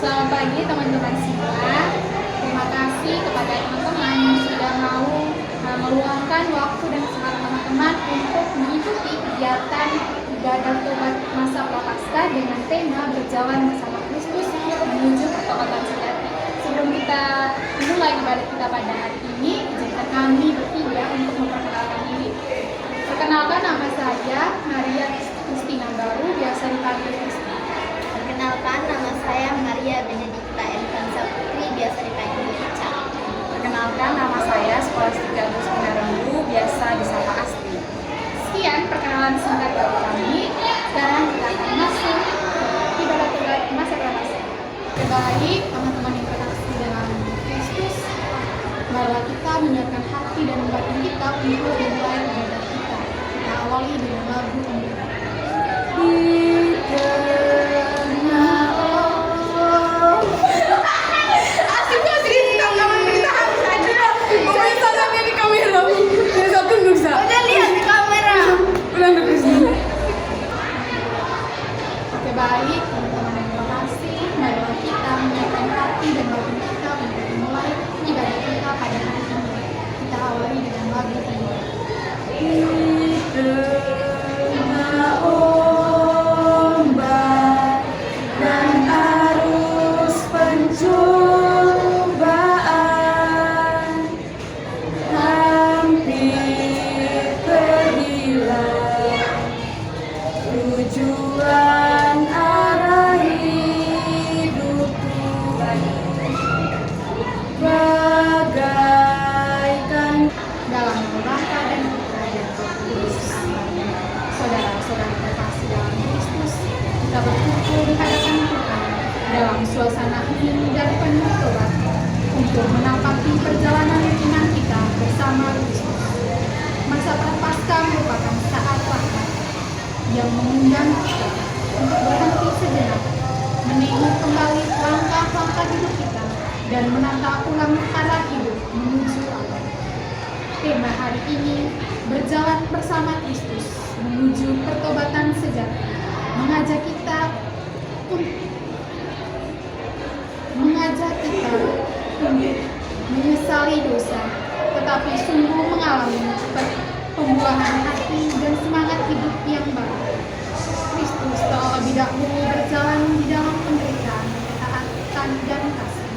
Selamat pagi teman-teman semua. Terima kasih kepada teman-teman yang sudah mau meluangkan waktu dan semangat teman-teman untuk mengikuti kegiatan ibadah tobat masa prapaskah dengan tema berjalan bersama Kristus menuju pertobatan sejati. Sebelum kita mulai ibadah kita pada hari ini, izinkan kami bertiga untuk memperkenalkan diri. Perkenalkan, nama saya Maria Kristina Baru, biasa dipanggil Kristi. Perkenalkan, nama saya Maria Benedikta Elvanza Putri, biasa dipanggil Ica. Perkenalkan, nama saya Skolastika Agus Pinarembu, biasa disapa Asti. Sekian perkenalan singkat dari kami. Sekarang kita akan masuk ibadah tobat masa prapaskah. Baik, teman-teman yang terkasih dalam Kristus, marilah kita menyiapkan hati dan batin kita untuk memulai ibadah kita. Kita awali dengan lagu ini. Baik, teman-teman yang terkasih, marilah kita menyiapkan hati dan batin kita untuk memulai ibadah kita pada hari ini. Kita awali dengan lagu ini. Ombak dan arus pencobaan hampir terhilang tujuan arah hidupku bagaikan Dalam rangka dan kerajaan Kudus. Saudara-saudara terkasih dalam Kristus, kita berkumpul di hadapan Tuhan dalam suasana hening dan penuh tobat untuk menapaki perjalanan iman kita bersama Kristus. Masa prapaskah merupakan saat rahmat yang mengundang kita untuk berhenti sejenak, menengok kembali langkah-langkah hidup kita dan menata ulang arah hidup menuju Allah. Tema hari ini, berjalan bersama Kristus menuju pertobatan sejati, mengajak kita untuk menyesali dosa, tetapi sungguh mengalami pembuahan hati dan semangat hidup yang baru. Kristus telah lebih dahulu berjalan di dalam penderitaan, ketaatan, dan kasih.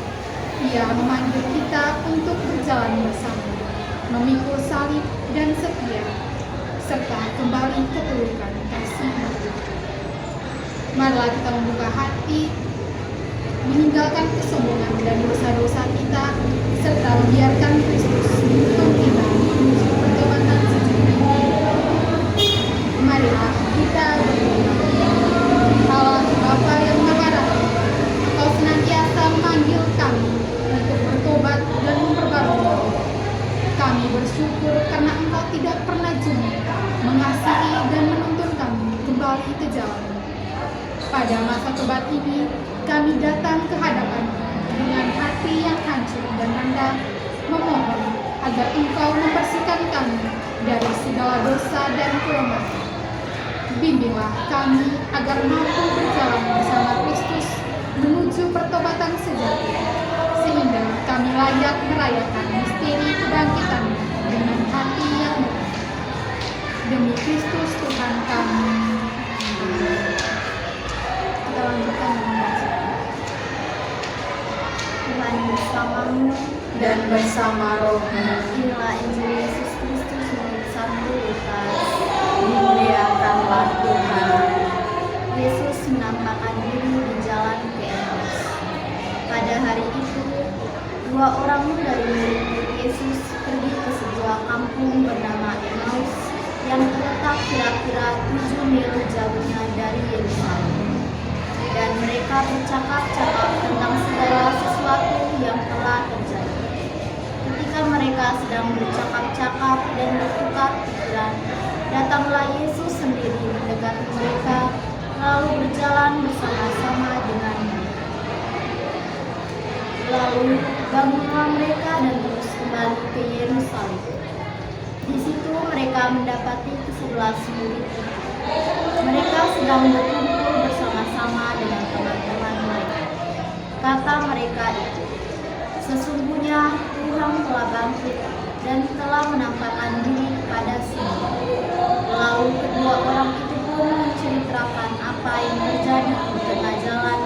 Ia memanggil kita untuk berjalan bersama, memikul salib dan setia, serta kembali keturunan kasih. Marilah kita membuka hati, meninggalkan kesombongan dan dosa-dosa kita, serta membiarkan Kristus menuntun kita menuju pertobatan sejati. Marilah kita berdoa. Allah Bapa yang Maha Rahman, Engkau senantiasa memanggil kami untuk bertobat dan memperbarui. Kami bersyukur karena Engkau tidak pernah jemu mengasihi dan menuntun kami kembali ke jalan. Pada masa tobat ini, kami datang ke hadapan dengan hati yang hancur dan rendah, memohon agar Engkau membersihkan kami dari segala dosa dan kelemahan. Bimbinglah kami agar mampu berjalan bersama Kristus menuju pertobatan sejati, sehingga kami layak merayakan misteri kebangkitan dengan hati yang benar. Demi Kristus Tuhan kami. Kita lanjutkan dengan bacaan. Tuhan bersamamu, dan bersama rohmu. inilah Injil Yesus Kristus menurut Santo Lukas. Dimuliakanlah Tuhan. Yesus menampakkan diri di jalan ke Emmaus. Pada hari itu, dua orang dari murid Yesus pergi ke sebuah kampung bernama Emmaus yang terletak kira-kira 7 mil jauhnya dari Yerusalem. Dan mereka bercakap-cakap tentang segala sesuatu yang telah terjadi. Ketika mereka sedang bercakap-cakap dan bertukar pikiran, datanglah Yesus sendiri mendekati mereka, lalu berjalan bersama-sama dengan mereka. Lalu bangunlah mereka dan terus kembali ke Yerusalem. Di situ mereka mendapati ke-11 murid itu. Mereka sedang berkumpul bersama-sama dengan teman-teman mereka. Kata mereka itu, sesungguhnya Tuhan telah bangkit dan telah menampakkan diri kepada semua. Lalu kedua orang itu pun menceritakan apa yang terjadi di tengah jalan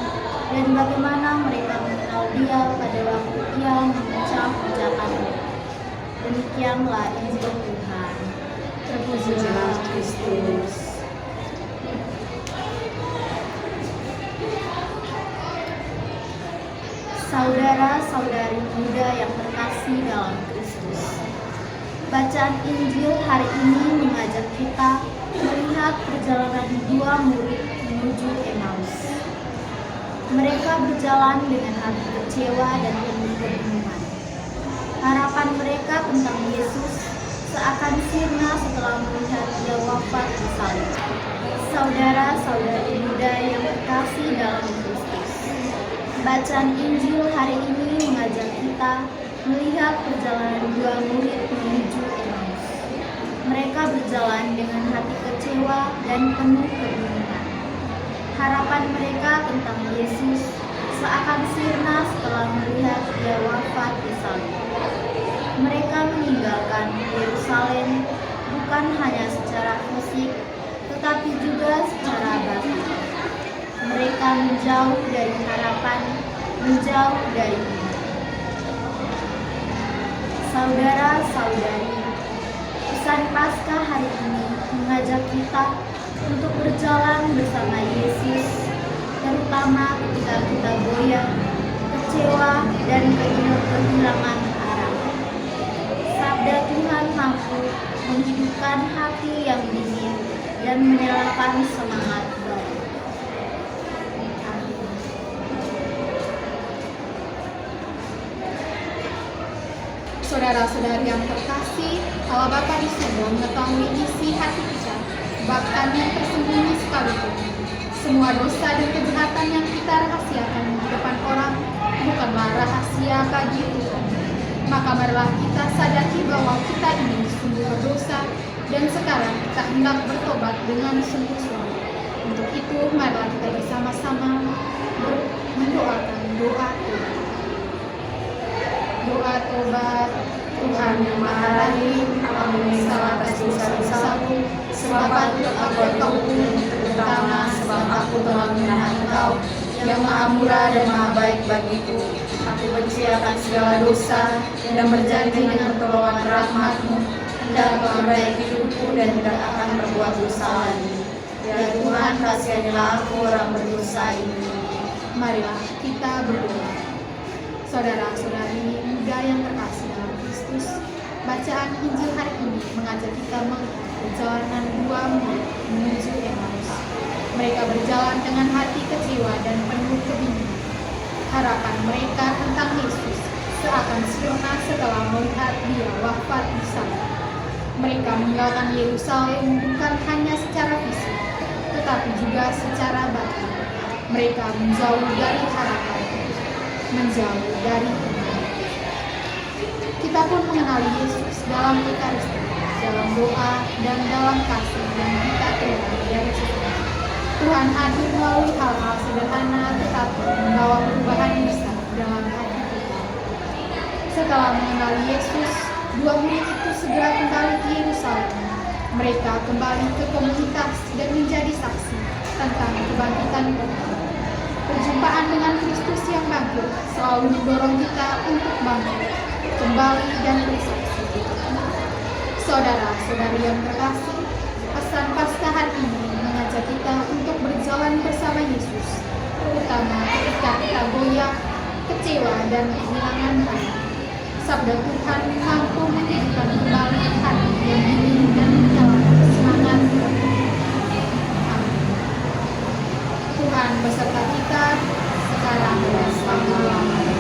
dan bagaimana mereka mengenal Dia pada waktu Ia memecah-pecahkan roti. Demikianlah Injil Tuhan. Terpujilah Kristus. Saudara-saudari muda yang terkasih dalam Kristus, bacaan Injil hari ini mengajak kita melihat perjalanan dua murid menuju Emmaus. Mereka berjalan dengan hati kecewa dan penuh kebingungan. Harapan mereka tentang Yesus seakan sirna setelah melihat Dia wafat di salib. Saudara-saudari muda yang terkasih dalam Kristus, bacaan Injil hari ini mengajak kita melihat perjalanan dua murid menuju Emmaus. Mereka berjalan dengan hati kecewa dan penuh kebingungan. Harapan mereka tentang Yesus seakan sirna setelah melihat Dia wafat di salib. Mereka meninggalkan Yerusalem bukan hanya secara fisik, tetapi juga secara batin. Mereka menjauh dari harapan, menjauh dari iman. Saudara-saudari, pesan Paskah hari ini mengajak kita untuk berjalan bersama Yesus, terutama ketika kita goyah, kecewa, dan kehilangan arah. Sabda Tuhan mampu menghidupkan hati yang dingin dan menyalakan semangat baru. Saudara-saudari yang terkasih, Allah Bapa di surga mengetahui isi hati kita, bahkan yang tersembunyi sekalipun. Semua dosa dan kejahatan yang kita rahasiakan di depan orang bukanlah rahasia bagi Tuhan. Maka marilah kita sadari bahwa kita ini sungguh berdosa dan sekarang kita hendak bertobat dengan sungguh-sungguh. Untuk itu, marilah kita bersama-sama mendoakan doa Tuhan. Doa tobat. Tuhan yang Maha Rahim, ampuni salah atas dosa-dosaku, sebab patut aku Engkau hukum, terutama sebab aku telah menahan Engkau, yang Maha Murah dan Maha Baik bagiku. Aku benci akan segala dosa dan berjanji dengan pertolongan rahmat-Mu, hendak memperbaiki hidupku dan tidak akan berbuat dosa lagi. Ya Tuhan, kasihanilah aku orang berdosa ini. Marilah kita berdoa. Saudara-saudari muda yang terkasih dalam Kristus, bacaan Injil hari ini mengajak kita melihat perjalanan dua murid menuju Emmaus. Mereka berjalan dengan hati kecewa dan penuh kebingungan. Harapan mereka tentang Yesus seakan sirna setelah melihat Dia wafat di salib. Mereka meninggalkan Yerusalem bukan hanya secara fisik, tetapi juga secara batin. Mereka menjauh dari harapan, menjauh dari iman. Kita pun mengenali Yesus dalam Ekaristi, dalam doa, dan dalam kasih yang kita terima dari Tuhan. Tuhan hadir melalui hal-hal sederhana tetapi membawa perubahan besar dalam hati kita. Setelah mengenali Yesus, dua murid itu segera kembali ke Yerusalem. Mereka kembali ke komunitas dan menjadi saksi tentang kebangkitan Tuhan. Perjumpaan dengan Kristus yang bangkit selalu mendorong kita untuk bangkit, kembali dan bersaksi. Saudara-saudari yang terkasih, pesan Paskah hari ini mengajak kita untuk berjalan bersama Yesus, terutama ketika kita goyah, kecewa, dan kehilangan arah. Sabda Tuhan mampu menghidupkan kembali hati yang dingin dan menyalakan semangat. Tuhan beserta kita sekarang dan selama-lamanya.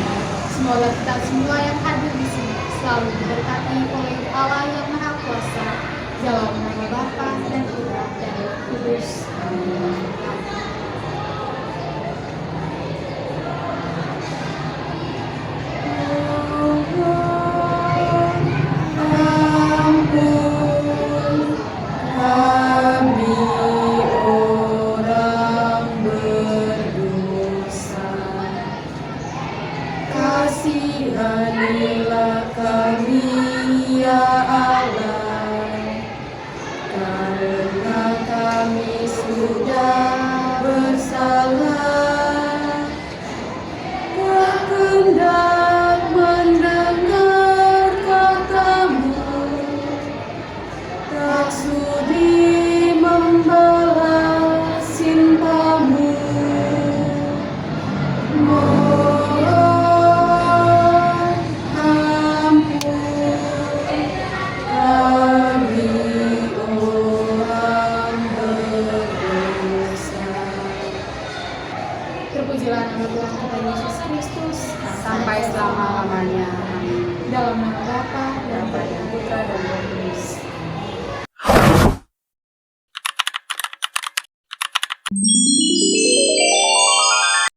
Semoga kita semua yang hadir di sini selalu diberkati oleh Allah yang Maha Kuasa dalam nama Bapa dan Putra dan Roh Kudus. Amin. Ampun kami, Bapa